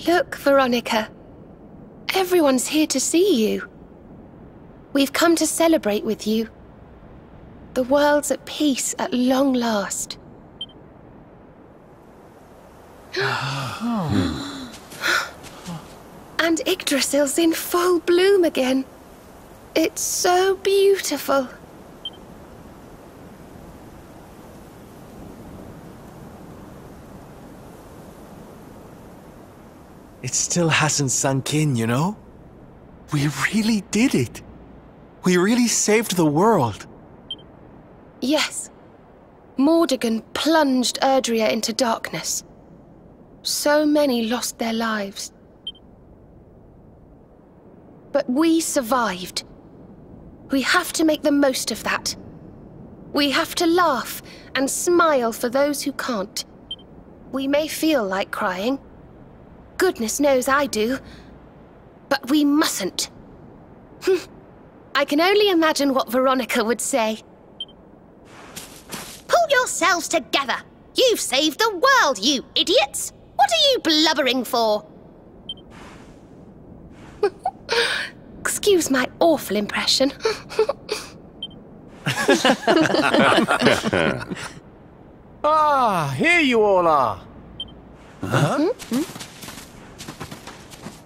Look, Veronica. Everyone's here to see you. We've come to celebrate with you. The world's at peace at long last. And Yggdrasil's in full bloom again. It's so beautiful. It still hasn't sunk in, you know? We really did it. We really saved the world. Yes. Mordegon plunged Erdrea into darkness. So many lost their lives. But we survived. We have to make the most of that. We have to laugh and smile for those who can't. We may feel like crying. Goodness knows I do. But we mustn't. I can only imagine what Veronica would say. Pull yourselves together! You've saved the world, you idiots! What are you blubbering for? Excuse my awful impression. Ah, here you all are. Huh?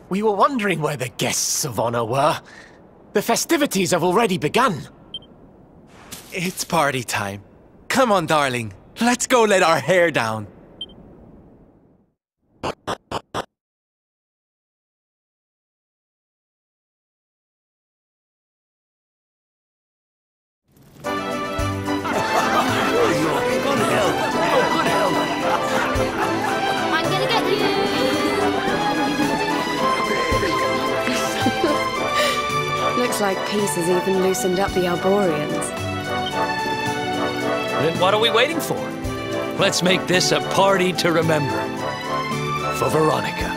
We were wondering where the guests of honor were. The festivities have already begun. It's party time. Come on, darling. Let's go let our hair down. I'm gonna get you! Looks like peace has even loosened up the Arboreans. Then what are we waiting for? Let's make this a party to remember. For Veronica.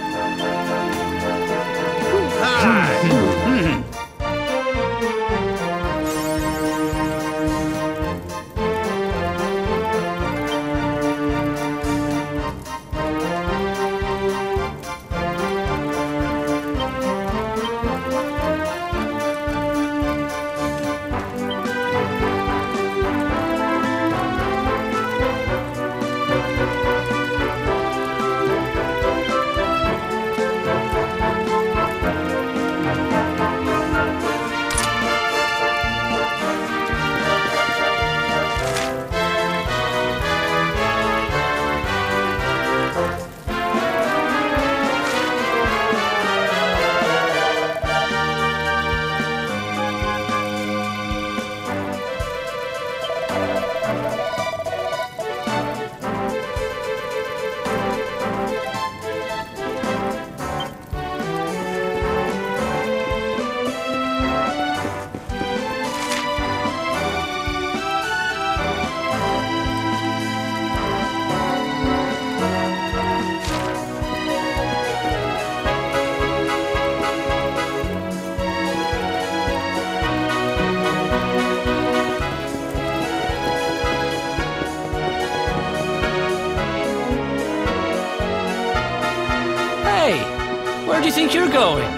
Where do you think you're going?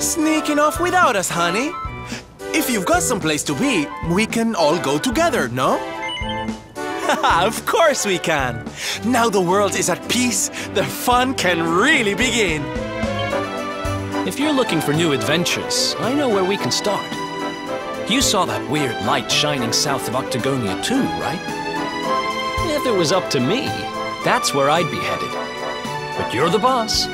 Sneaking off without us, honey. If you've got someplace to be, we can all go together, no? Of course we can. Now the world is at peace, the fun can really begin. If you're looking for new adventures, I know where we can start. You saw that weird light shining south of Octagonia too, right? If it was up to me, that's where I'd be headed. But you're the boss.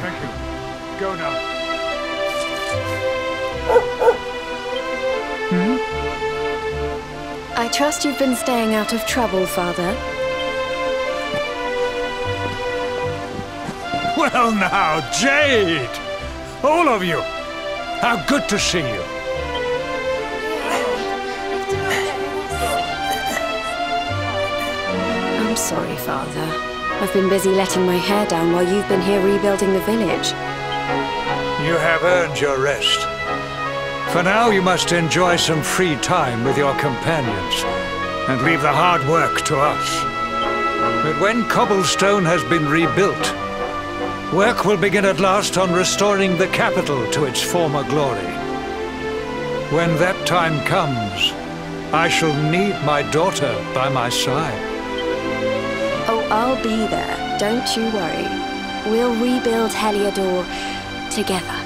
Thank you. Go now. I trust you've been staying out of trouble, Father. Well now, Jade! All of you! How good to see you! I'm sorry, Father. I've been busy letting my hair down while you've been here rebuilding the village. You have earned your rest. For now, you must enjoy some free time with your companions, and leave the hard work to us. But when Cobblestone has been rebuilt, work will begin at last on restoring the capital to its former glory. When that time comes, I shall need my daughter by my side. Oh, I'll be there. Don't you worry. We'll rebuild Heliodor together.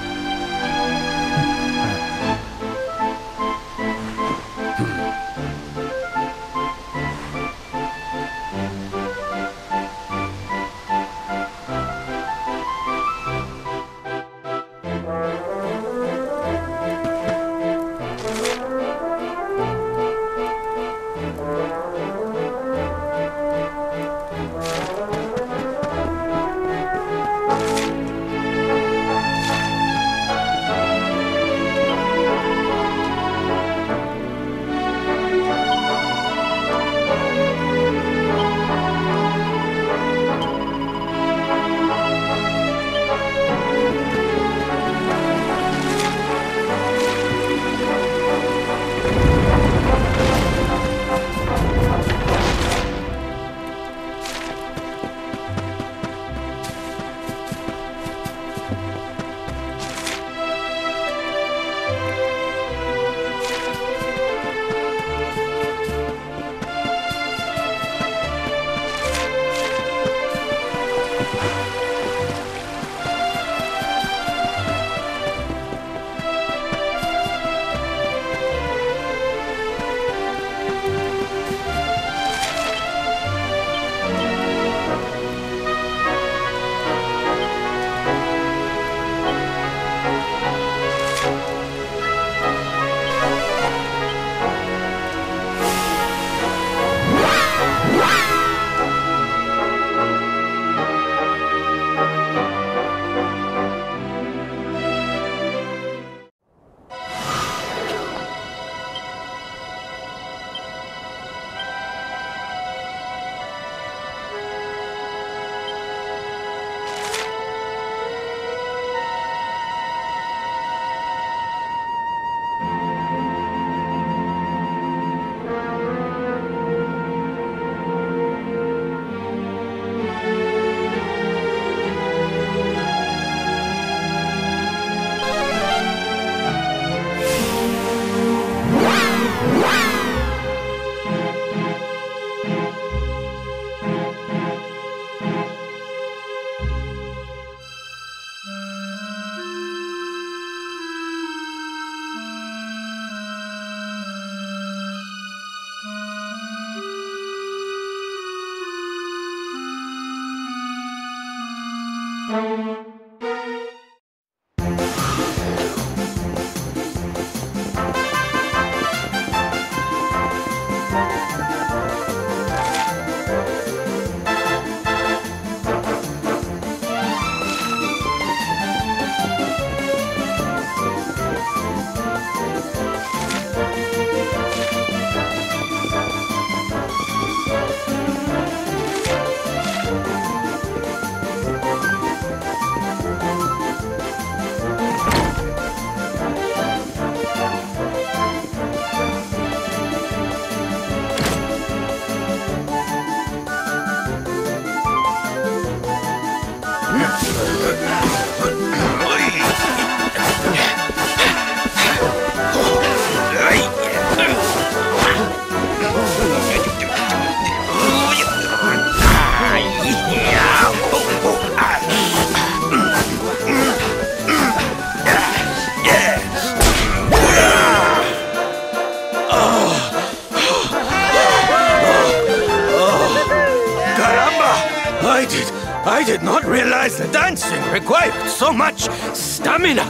I did not realize the dancing required so much stamina.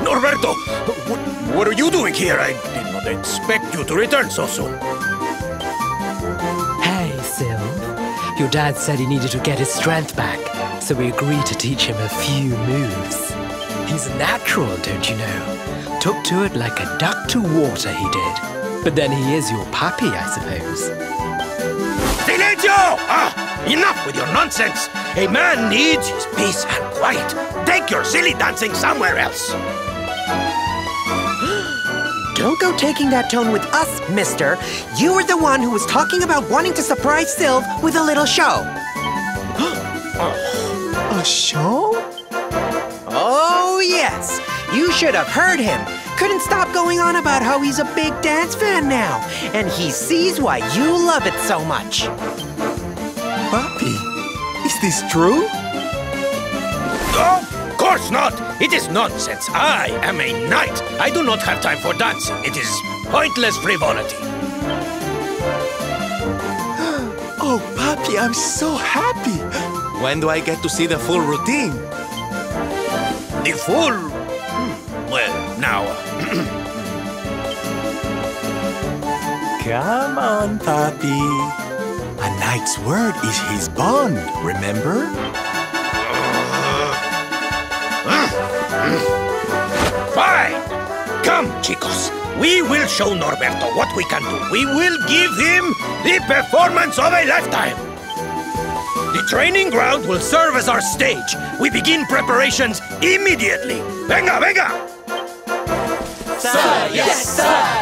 Norberto, what are you doing here? I did not expect you to return so soon. Hey, Sylve. Your dad said he needed to get his strength back, so we agreed to teach him a few moves. He's a natural, don't you know? Took to it like a duck to water, he did. But then he is your puppy, I suppose. Silencio! Enough with your nonsense! A man needs his peace and quiet. Take your silly dancing somewhere else. Don't go taking that tone with us, mister. You were the one who was talking about wanting to surprise Sylve with a little show. A show? Oh, yes. You should have heard him. Couldn't stop going on about how he's a big dance fan now. And he sees why you love it so much. Papi, is this true? Of course not! It is nonsense. I am a knight. I do not have time for dancing. It is pointless frivolity. Oh, Papi, I'm so happy. When do I get to see the full routine? The full... Well, now... Come on, Papi. A knight's word is his bond, remember? Fine! Come, chicos. We will show Norberto what we can do. We will give him the performance of a lifetime. The training ground will serve as our stage. We begin preparations immediately. Venga, venga! Sir, yes, sir!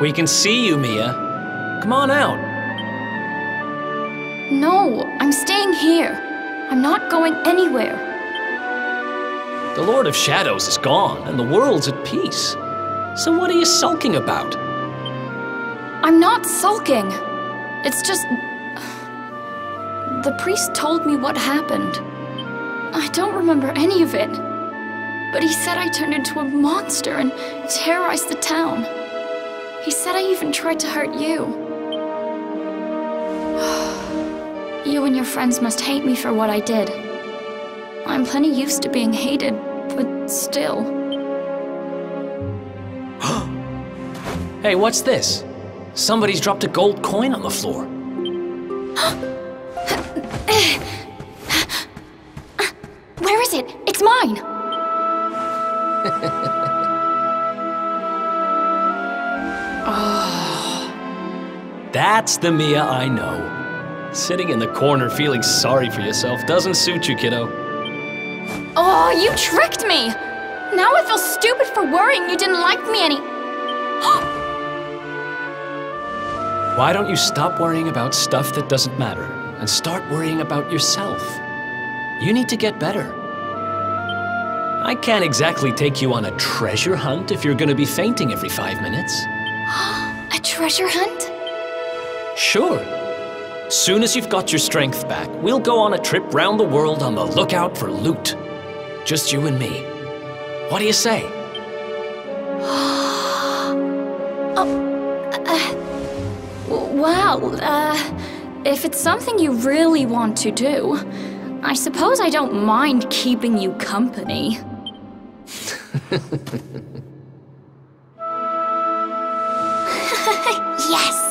We can see you, Mia. Come on out. No, I'm staying here. I'm not going anywhere. The Lord of Shadows is gone, and the world's at peace. So what are you sulking about? I'm not sulking. It's just... The priest told me what happened. I don't remember any of it. But he said I turned into a monster and terrorized the town. He said I even tried to hurt you. You and your friends must hate me for what I did. I'm plenty used to being hated, but still. Hey, what's this? Somebody's dropped a gold coin on the floor. Where is it? It's mine! That's the Mia I know. Sitting in the corner feeling sorry for yourself doesn't suit you, kiddo. Oh, you tricked me! Now I feel stupid for worrying you didn't like me any... Why don't you stop worrying about stuff that doesn't matter and start worrying about yourself? You need to get better. I can't exactly take you on a treasure hunt if you're gonna be fainting every 5 minutes. A treasure hunt? Sure. Soon as you've got your strength back, we'll go on a trip round the world on the lookout for loot. Just you and me. What do you say? Well, if it's something you really want to do, I suppose I don't mind keeping you company. Yes!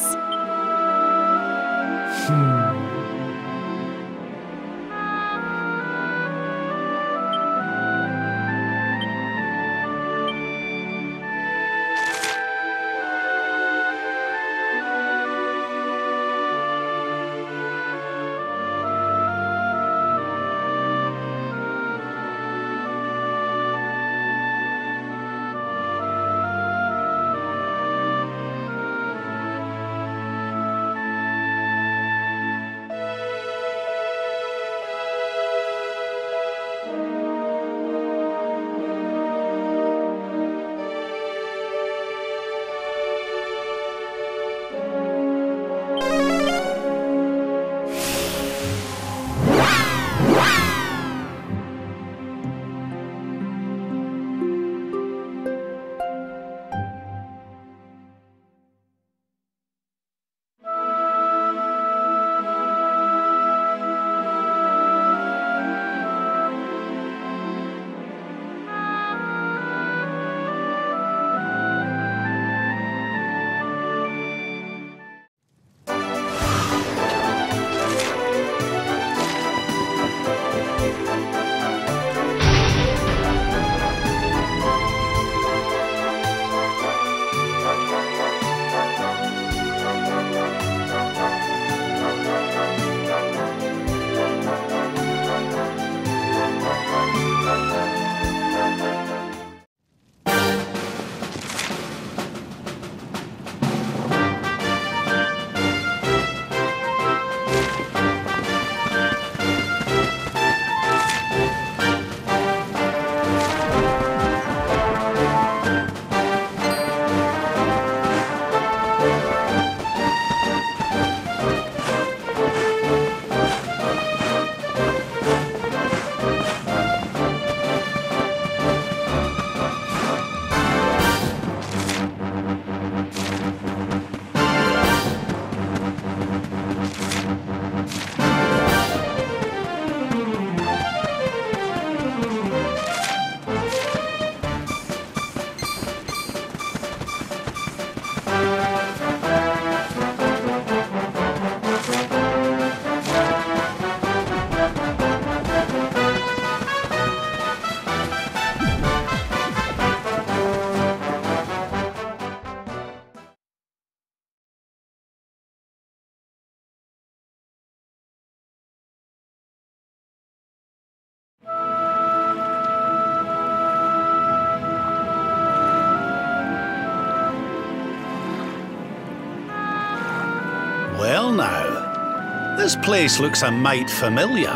This place looks a mite familiar.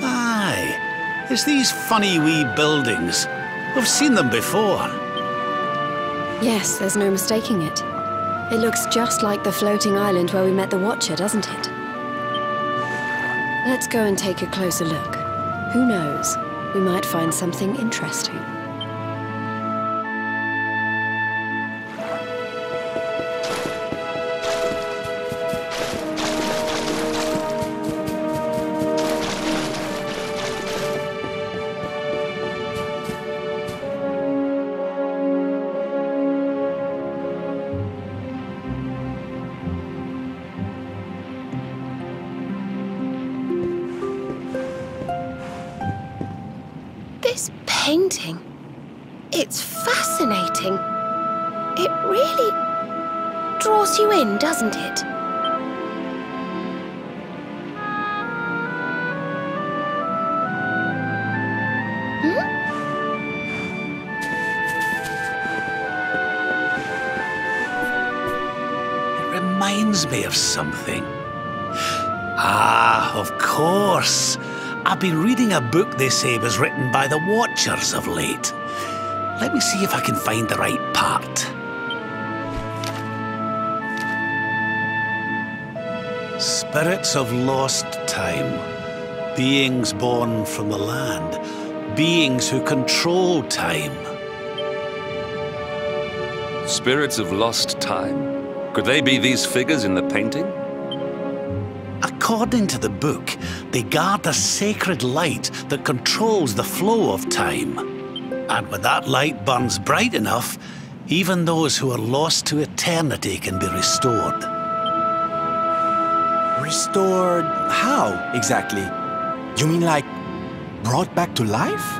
Aye, it's these funny wee buildings. We've seen them before. Yes, there's no mistaking it. It looks just like the floating island where we met the Watcher, doesn't it? Let's go and take a closer look. Who knows? We might find something interesting. This painting, it's fascinating. It really draws you in, doesn't it? It reminds me of something. Ah, of course. I've been reading a book they say was written by the Watchers of late. Let me see if I can find the right part. Spirits of lost time. Beings born from the land. Beings who control time. Spirits of lost time? Could they be these figures in the painting? According to the book, they guard a sacred light that controls the flow of time. And when that light burns bright enough, even those who are lost to eternity can be restored. Restored how, exactly? You mean like brought back to life?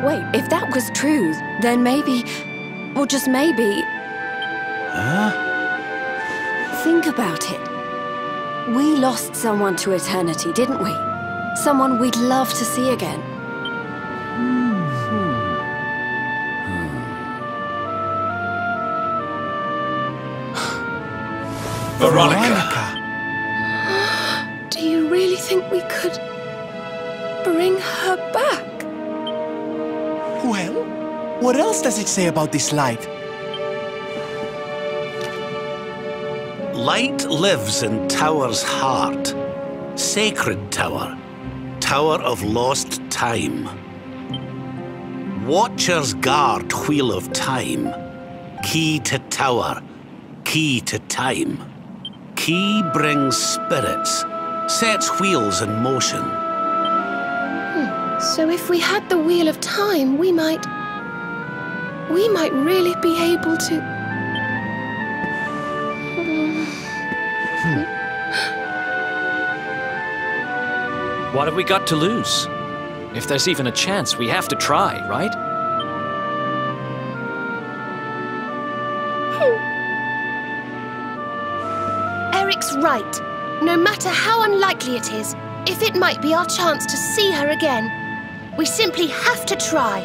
Wait, if that was true, then maybe, or just maybe... Huh? Think about it. We lost someone to eternity, didn't we? Someone we'd love to see again. Veronica! Do you really think we could bring her back? Well, what else does it say about this light? Light lives in Tower's heart. Sacred Tower. Tower of lost time. Watchers guard Wheel of Time. Key to Tower. Key to time. Key brings spirits. Sets wheels in motion. So if we had the Wheel of Time, we might really be able to... What have we got to lose? If there's even a chance, we have to try, right? Eric's right. No matter how unlikely it is, if it might be our chance to see her again, we simply have to try.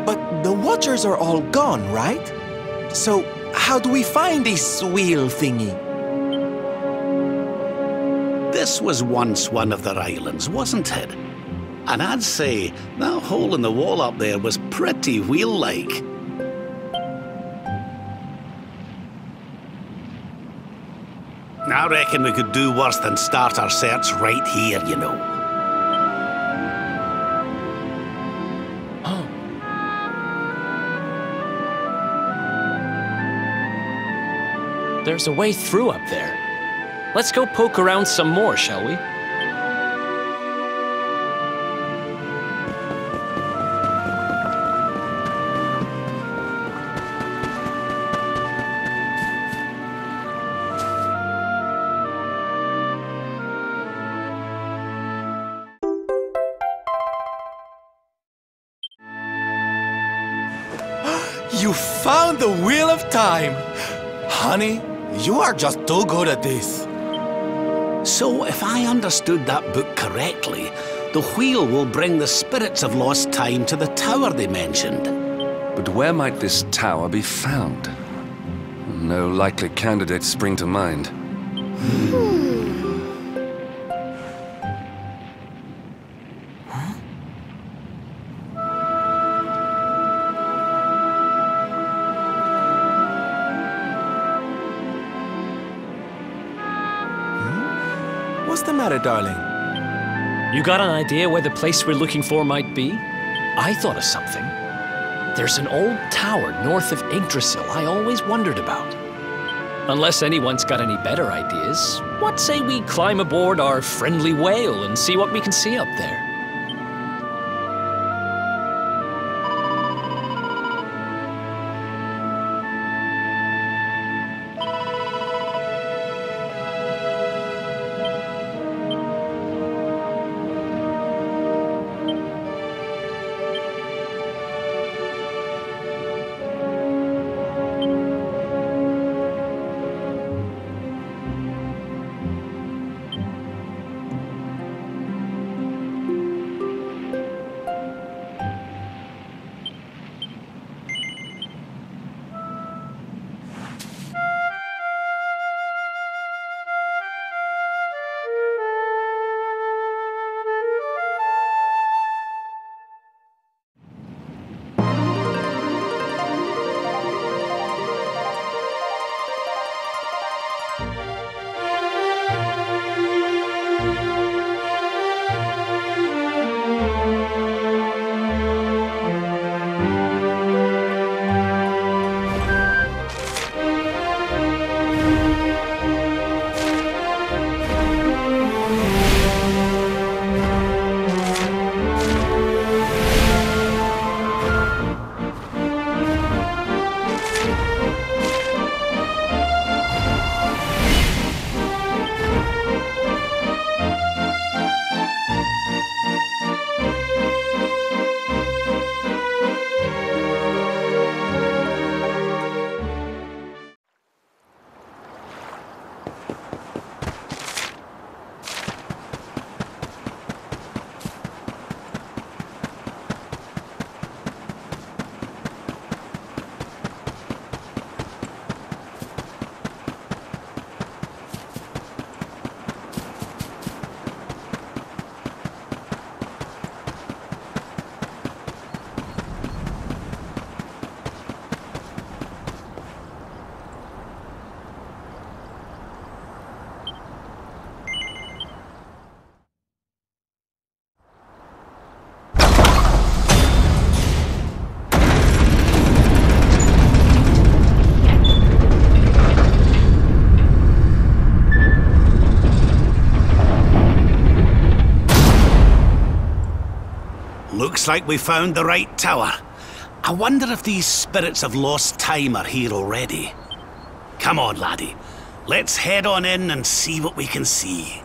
But the Watchers are all gone, right? So how do we find this wheel thingy? This was once one of their islands, wasn't it? And I'd say that hole in the wall up there was pretty wheel-like. I reckon we could do worse than start our search right here, you know. There's a way through up there. Let's go poke around some more, shall we? You found the Wheel of Time! Honey, you are just too good at this. So, if I understood that book correctly, the wheel will bring the spirits of lost time to the tower they mentioned. But where might this tower be found? No likely candidates spring to mind. What's the matter, darling? You got an idea where the place we're looking for might be? I thought of something. There's an old tower north of Yggdrasil I always wondered about. Unless anyone's got any better ideas, what say we climb aboard our friendly whale and see what we can see up there? Looks like we found the right tower. I wonder if these spirits of lost time are here already. Come on, laddie. Let's head on in and see what we can see.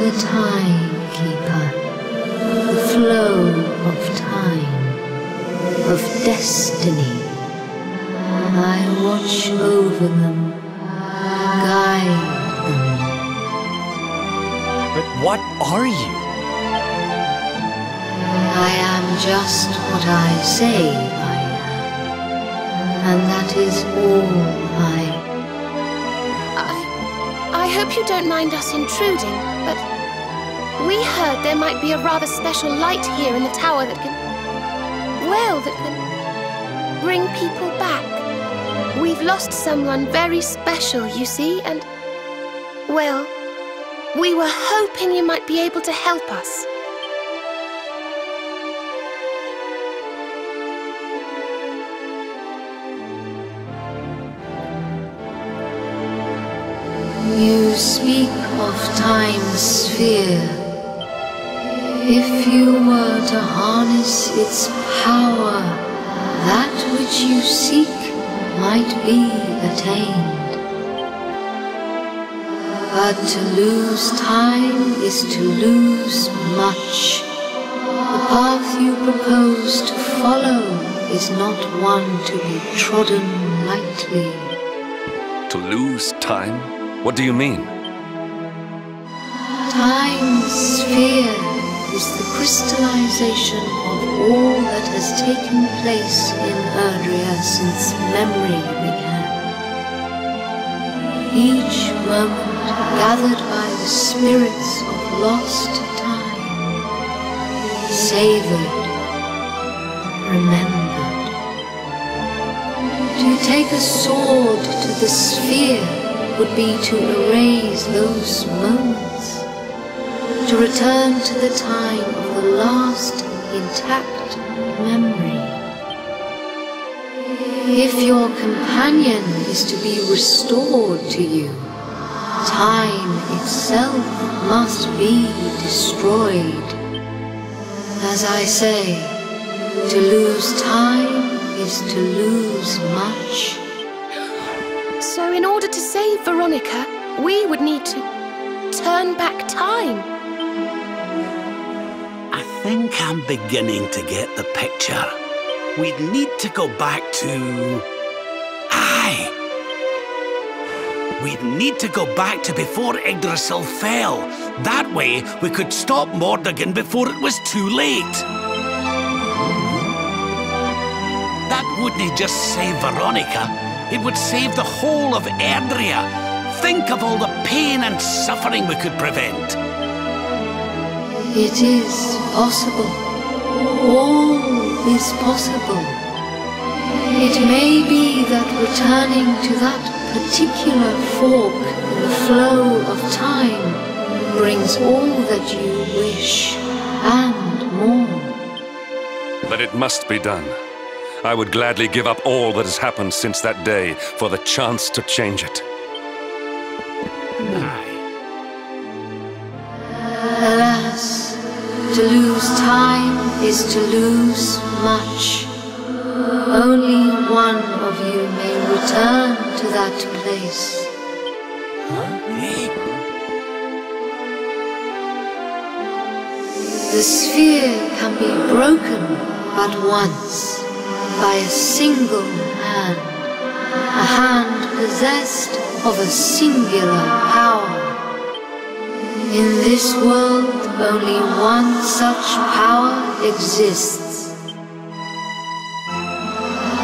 the timekeeper, the flow of time, of destiny. I watch over them, guide them. But what are you? I am just what I say I am, and that is all I hope you don't mind us intruding, but we heard there might be a rather special light here in the tower that can bring people back. We've lost someone very special, you see, and, well, we were hoping you might be able to help us. You speak of time's sphere. If you were to harness its power, that which you seek might be attained. But to lose time is to lose much. The path you propose to follow is not one to be trodden lightly. To lose time? What do you mean? Time's sphere is the crystallization of all that has taken place in Erdrea since memory began. Each moment gathered by the spirits of lost time, savored, remembered. To take a sword to the sphere would be to erase those moments, to return to the time of the last intact memory. If your companion is to be restored to you, time itself must be destroyed. As I say, to lose time is to lose much. So in order to save Veronica, we would need to turn back time. I think I'm beginning to get the picture. We'd need to go back to... Aye! We'd need to go back to before Yggdrasil fell. That way, we could stop Mordegon before it was too late. That wouldn't just save Veronica. It would save the whole of Erdrea. Think of all the pain and suffering we could prevent. It is possible. All is possible. It may be that returning to that particular fork in the flow of time brings all that you wish and more. But it must be done. I would gladly give up all that has happened since that day for the chance to change it. Alas, to lose time is to lose much. Only one of you may return to that place. The sphere can be broken but once, by a single hand, a hand possessed of a singular power. In this world, only one such power exists.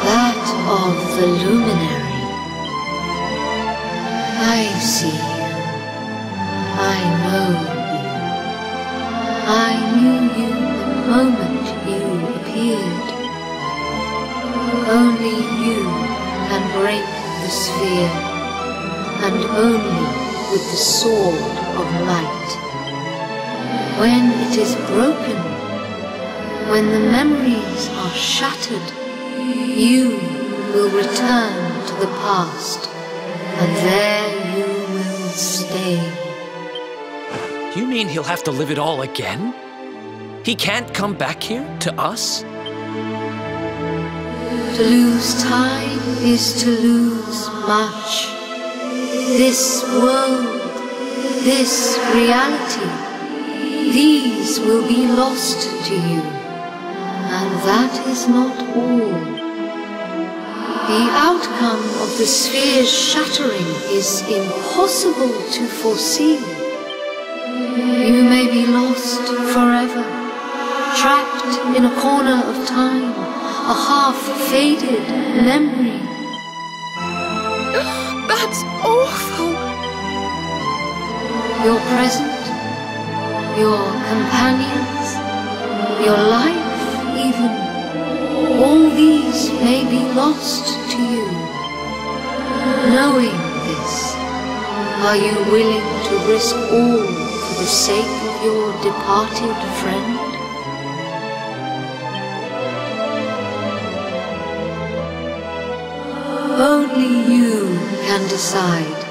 That of the luminary. I see you. I know you. I knew you the moment you appeared. Only you can break the sphere, and only with the sword of light. When it is broken, when the memories are shattered, you will return to the past, and there you will stay. You mean he'll have to live it all again? He can't come back here, to us? To lose time is to lose much. This world, this reality, These will be lost to you, and that is not all. The outcome of the sphere's shattering is impossible to foresee. You may be lost forever, trapped in a corner of time, a half-faded memory. That's awful. Your present, your companions, your life even, all these may be lost to you. Knowing this, are you willing to risk all for the sake of your departed friend? Only you can decide.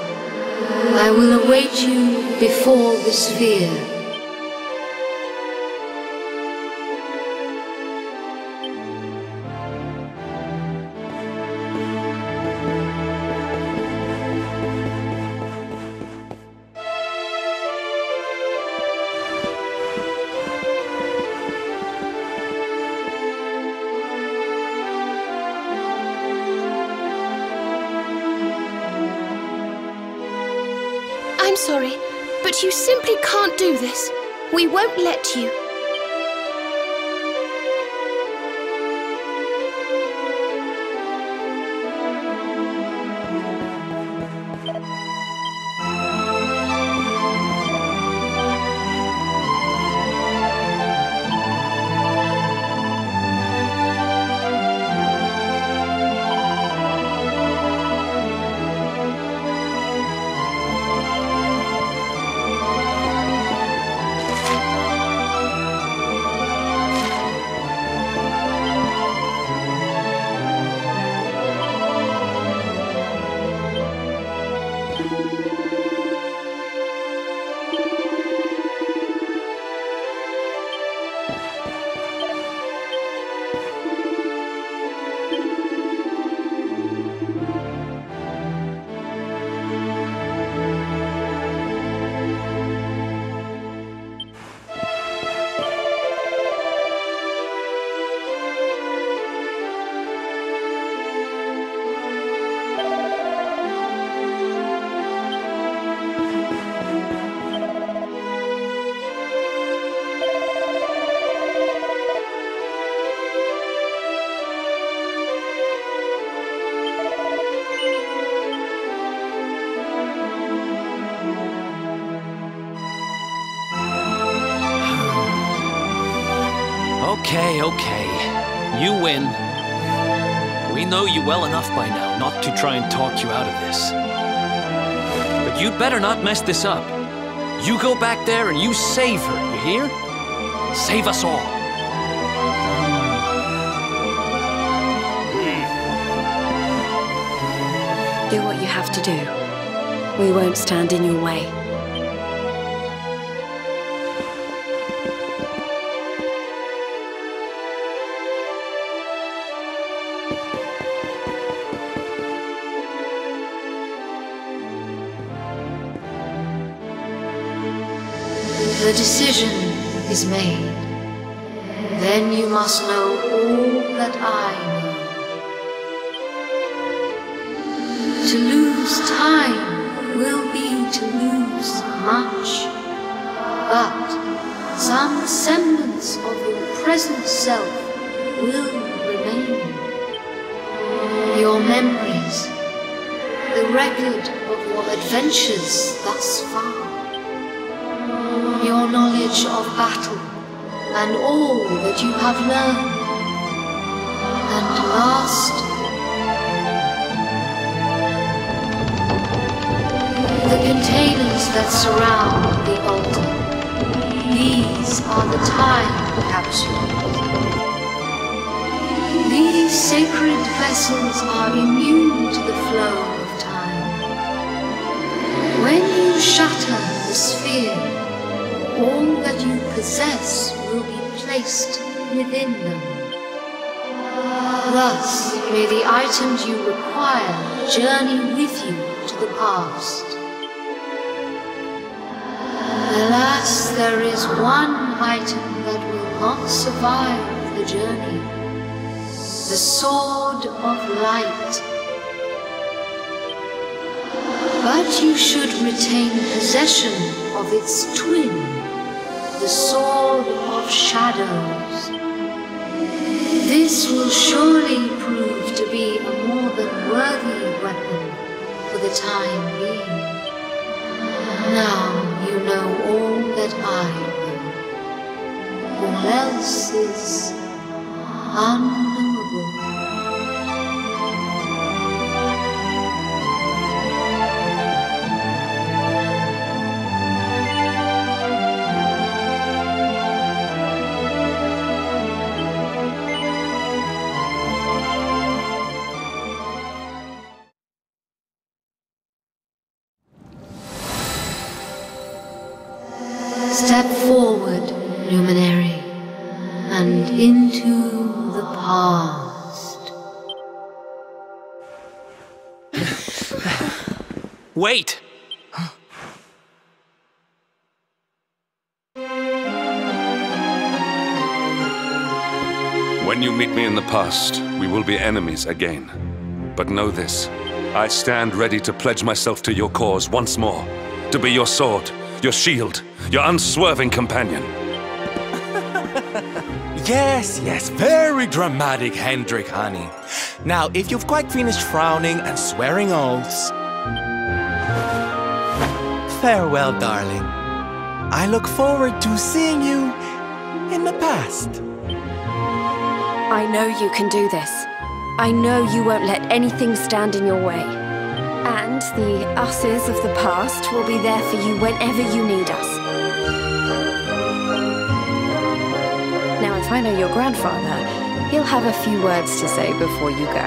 I will await you before the sphere. I'm sorry, but you simply can't do this. We won't let you. Okay. You win. We know you well enough by now not to try and talk you out of this. But you'd better not mess this up. You go back there and you save her, you hear? Save us all. Do what you have to do. We won't stand in your way. The decision is made. Then you must know all that I know. To lose time will be to lose much, but some semblance of your present self will remain. Your memories, the record of your adventures thus far, your knowledge of battle, and all that you have learned. And last, the containers that surround the altar. These are the time capsules. These sacred vessels are immune to the flow of time. When you shatter the sphere, all that you possess will be placed within them. Thus may the items you require journey with you to the past. Alas, there is one item that will not survive the journey. The Sword of Light. But you should retain possession of its twin, the Sword of Shadows. This will surely prove to be a more than worthy weapon for the time being. Now you know all that I know. All else is unknowable. Step forward, luminary, and into the past. Wait! When you meet me in the past, we will be enemies again. But know this, I stand ready to pledge myself to your cause once more, to be your sword, your shield, your unswerving companion. Yes, yes, very dramatic, Hendrik, honey. Now, if you've quite finished frowning and swearing oaths... Farewell, darling. I look forward to seeing you in the past. I know you can do this. I know you won't let anything stand in your way. And the us's of the past will be there for you whenever you need us. Now, if I know your grandfather, he'll have a few words to say before you go.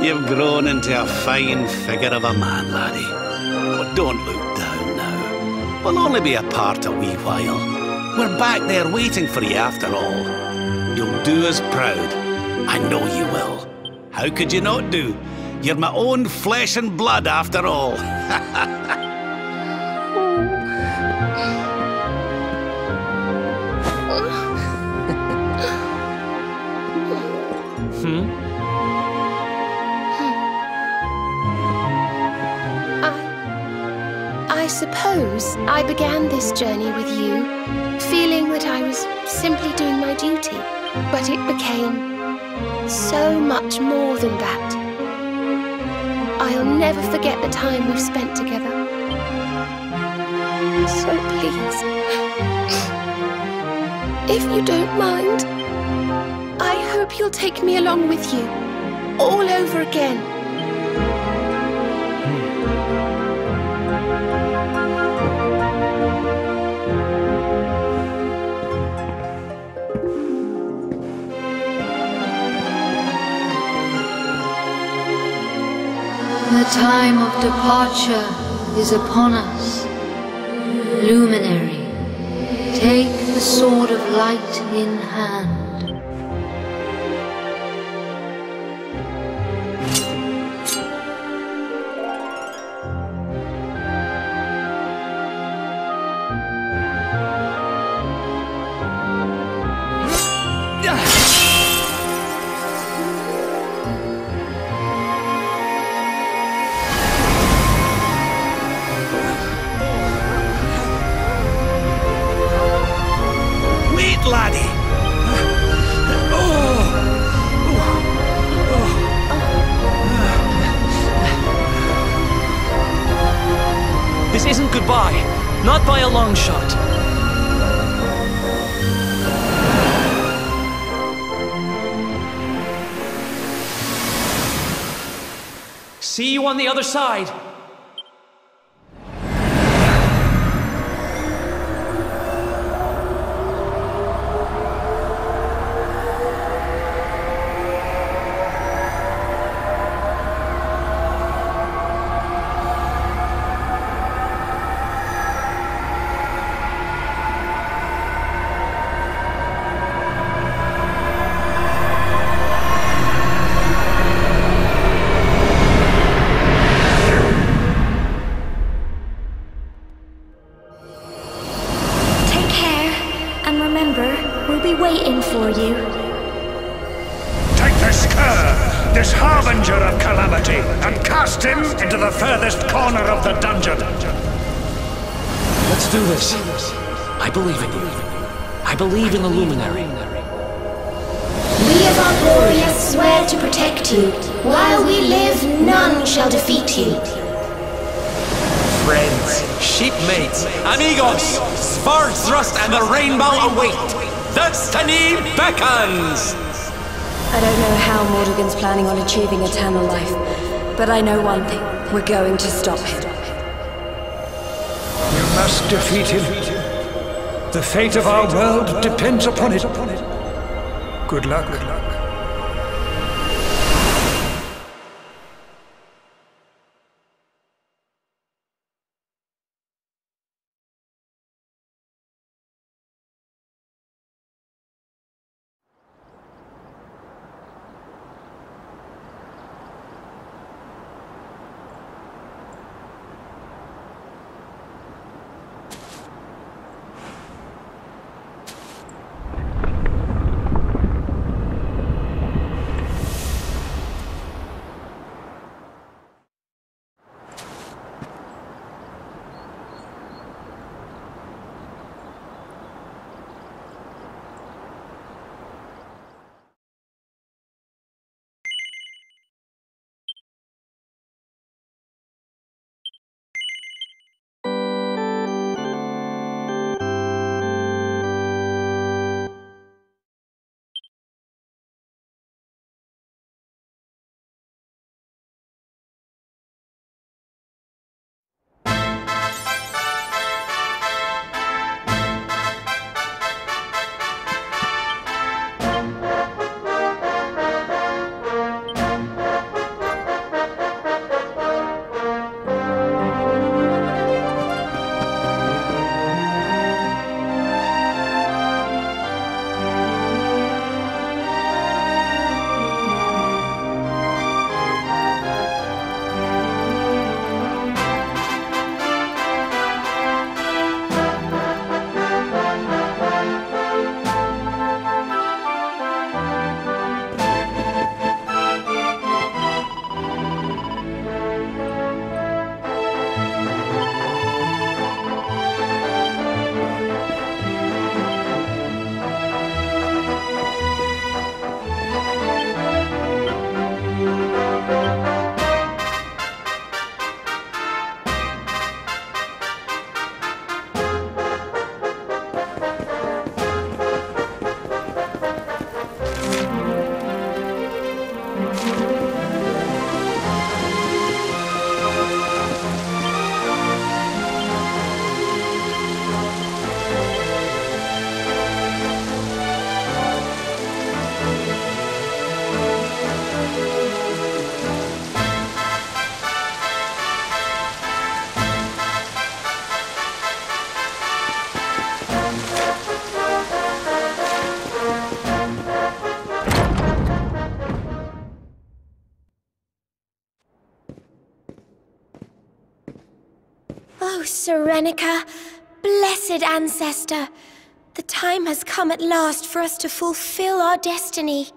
You've grown into a fine figure of a man, laddie. But don't look down now. We'll only be apart a wee while. We're back there waiting for you after all. You'll do us proud. I know you will. How could you not do? You're my own flesh and blood after all. I suppose I began this journey with you, feeling that I was simply doing my duty, but it became so much more than that. I'll never forget the time we've spent together. So please, if you don't mind, I hope you'll take me along with you, all over again. The time of departure is upon us. Luminary, take the Sword of Light in hand. This isn't goodbye. Not by a long shot. See you on the other side. this harbinger of calamity and cast him into the furthest corner of the dungeon. Let's do this. I believe in you. I believe in the Luminary. We of Erdrea swear to protect you. While we live, none shall defeat you. Friends, shipmates, amigos, sword thrust and the rainbow await. Destiny beckons! I don't know how Mordegon's planning on achieving eternal life, but I know one thing. We're going to stop him. You must defeat him. The fate of our world depends upon it. Good luck. Oh, Serenica, blessed ancestor, the time has come at last for us to fulfill our destiny.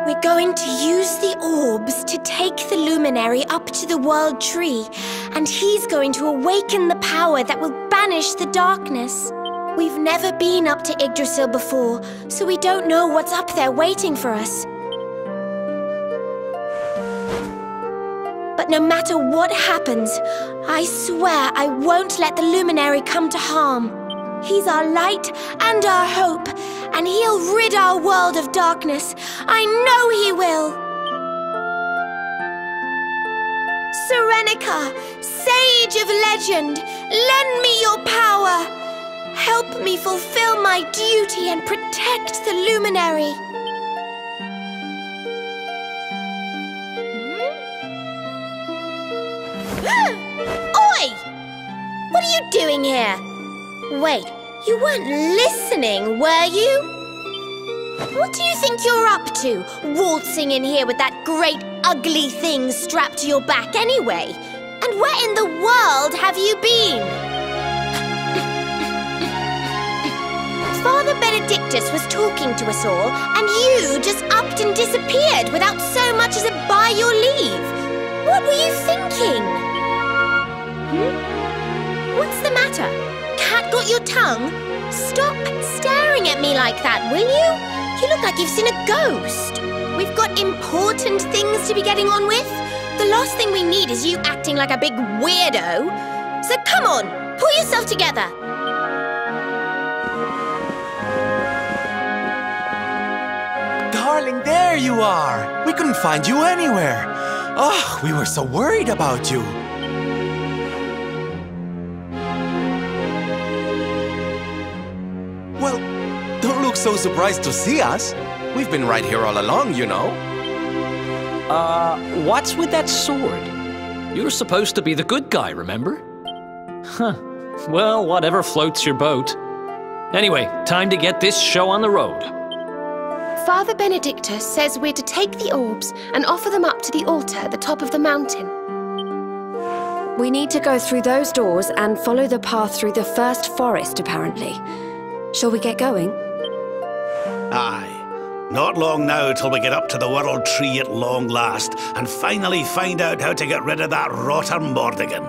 We're going to use the orbs to take the luminary up to the World Tree, and he's going to awaken the power that will banish the darkness. We've never been up to Yggdrasil before, so we don't know what's up there waiting for us. But no matter what happens, I swear I won't let the luminary come to harm. He's our light and our hope, and he'll rid our world of darkness. I know he will! Serenica, sage of legend, lend me your power! Help me fulfill my duty and protect the luminary. Oi! What are you doing here? Wait, you weren't listening, were you? What do you think you're up to, waltzing in here with that great ugly thing strapped to your back anyway? And where in the world have you been? Benedictus was talking to us all, and you just upped and disappeared without so much as a by your leave. What were you thinking? What's the matter? Cat got your tongue? Stop staring at me like that, will you? You look like you've seen a ghost. We've got important things to be getting on with. The last thing we need is you acting like a big weirdo. So come on, pull yourself together. Darling, there you are! We couldn't find you anywhere. Oh, we were so worried about you. Well, don't look so surprised to see us. We've been right here all along, you know. What's with that sword? You're supposed to be the good guy, remember? Huh. Well, whatever floats your boat. Anyway, time to get this show on the road. Father Benedictus says we're to take the orbs and offer them up to the altar at the top of the mountain. We need to go through those doors and follow the path through the first forest, apparently. Shall we get going? Aye. Not long now till we get up to the World Tree at long last and finally find out how to get rid of that rotter Mordigan.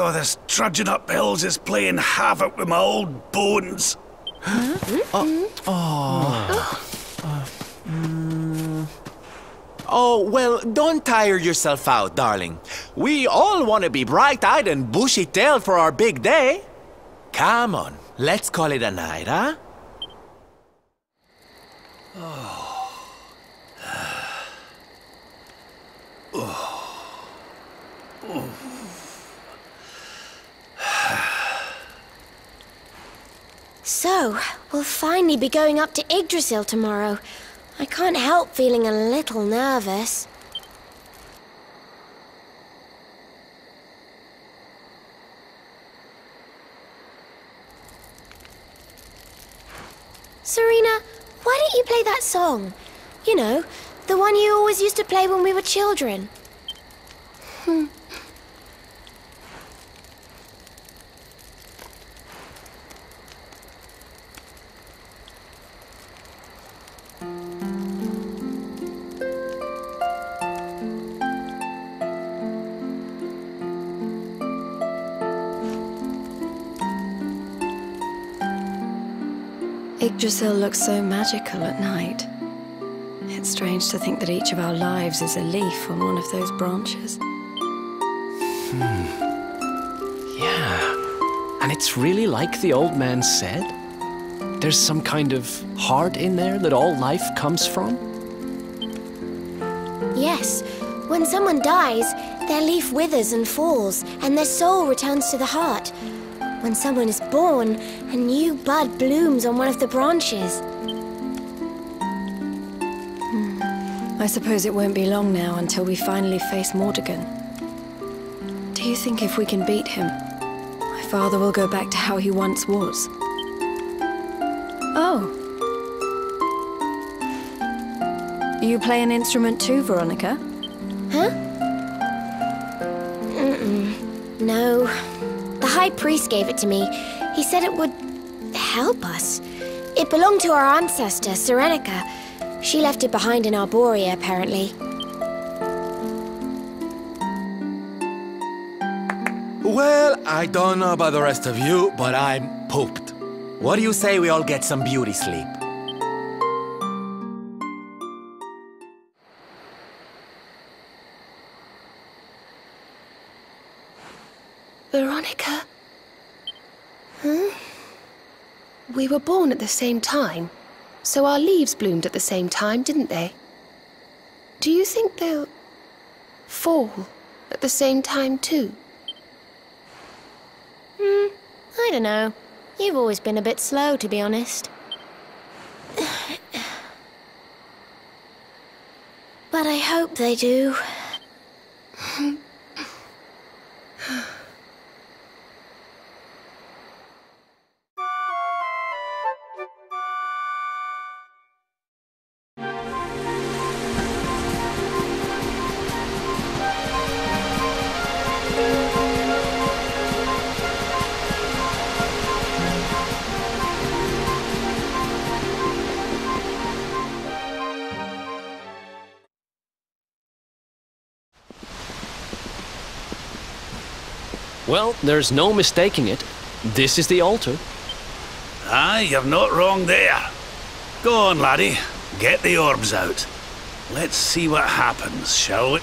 Oh, this trudging up hills is playing havoc with my old bones. Oh, well, don't tire yourself out, darling. We all want to be bright-eyed and bushy-tailed for our big day. Come on, let's call it a night, huh? So, we'll finally be going up to Yggdrasil tomorrow. I can't help feeling a little nervous. Serena, why don't you play that song? You know, the one you always used to play when we were children. Yggdrasil looks so magical at night. It's strange to think that each of our lives is a leaf on one of those branches. Yeah. And it's really like the old man said? There's some kind of heart in there that all life comes from? Yes. When someone dies, their leaf withers and falls, and their soul returns to the heart. When someone is born, a new bud blooms on one of the branches. I suppose it won't be long now until we finally face Mordegon. Do you think if we can beat him, my father will go back to how he once was? Oh. You play an instrument too, Veronica? Huh? No. The High Priest gave it to me. He said it would help us. It belonged to our ancestor, Serenica. She left it behind in Arborea, apparently. Well, I don't know about the rest of you, but I'm pooped. What do you say we all get some beauty sleep? Veronica? Huh? We were born at the same time, so our leaves bloomed at the same time, didn't they? Do you think they'll fall at the same time too? I don't know. You've always been a bit slow, to be honest. But I hope they do. Well, there's no mistaking it. This is the altar. Aye, you're not wrong there. Go on, laddie. Get the orbs out. Let's see what happens, shall we?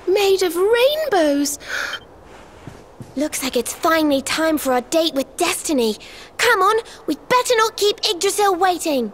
Made of rainbows. Looks like it's finally time for our date with Destiny. Come on, we'd better not keep Yggdrasil waiting.